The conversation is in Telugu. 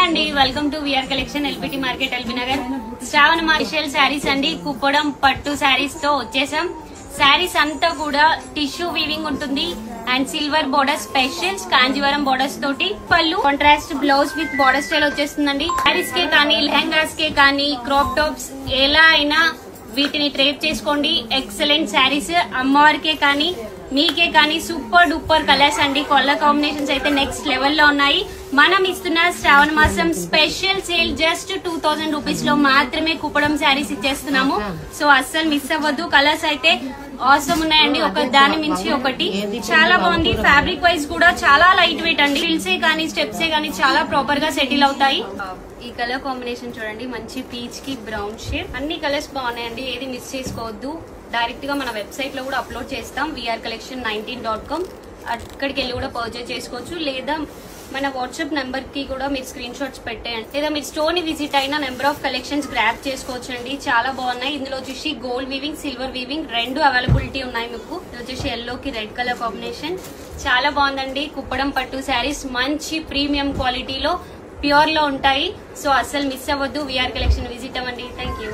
అండి welcome to VR collection LBT market LB Nagar Shravana మార్షల్ శారీస్ అండి కుప్పడం పట్టు శారీస్ తో వచ్చేసాం. శారీస్ అంతా కూడా టిష్యూ వీవింగ్ ఉంటుంది and silver border specials Kanjeevaram borders తోటి పళ్ళు contrast blouse with border style వచ్చేస్తుందండి. శారీస్ కే కానీ లెహంగాస్ కే కానీ క్రాప్ టాప్స్ ఎలా అయినా వీటిని ట్రేప్ చేసుకోండి. ఎక్సలెంట్ శారీస్ అమ్మవారికే కానీ మీకే కానీ సూపర్ డూపర్ కలర్స్ అండి. కలర్ కాంబినేషన్స్ అయితే నెక్స్ట్ లెవెల్ లో ఉన్నాయి. మనం ఇస్తున్న శ్రావణ మాసం స్పెషల్ సేల్ జస్ట్ 2000 రూపీస్ లో మాత్రమే కుప్పడం శారీస్ ఇచ్చేస్తున్నాము. సో అస్సలు మిస్ అవ్వద్దు. కలర్స్ అయితే ఆసమ్ ఉన్నాయండి, ఒక దాని మించి ఒకటి. చాలా బాగుంది. ఫ్యాబ్రిక్ వైజ్ కూడా చాలా లైట్ వెయిట్ అండి. ఫిల్సే కానీ స్టెప్సే కానీ చాలా ప్రాపర్ గా సెటిల్ అవుతాయి. ఈ కలర్ కాంబినేషన్ చూడండి, మంచి పీచ్ కి బ్రౌన్ షేడ్. అన్ని కలర్స్ బాగున్నాయండి, ఏది మిస్ చేసుకోవద్దు. డైరెక్ట్ గా మన వెబ్సైట్ లో కూడా అప్లోడ్ చేస్తాం vrcollection19.com. అక్కడికి వెళ్ళి కూడా పర్చేజ్ చేసుకోవచ్చు. లేదా మన వాట్సాప్ నెంబర్ కి కూడా మీరు స్క్రీన్ షాట్స్ పెట్టేయండి. లేదా మీరు స్టోర్ ని విజిట్ అయిన నెంబర్ ఆఫ్ కలెక్షన్స్ గ్రాప్ చేసుకోవచ్చు అండి. చాలా బాగున్నాయి. ఇందులో వచ్చేసి గోల్డ్ వీవింగ్ సిల్వర్ వీవింగ్ రెండు అవైలబిలిటీ ఉన్నాయి మీకు. ఇది వచ్చేసి ఎల్లో కి రెడ్ కలర్ కాంబినేషన్ చాలా బాగుందండి. కుప్పడం పట్టు శారీస్ మంచి ప్రీమియం క్వాలిటీలో ప్యూర్ లో ఉంటాయి. సో అస్సలు మిస్ అవ్వద్దు. విఆర్ కలెక్షన్ విజిట్ అవ్వండి. Thank you.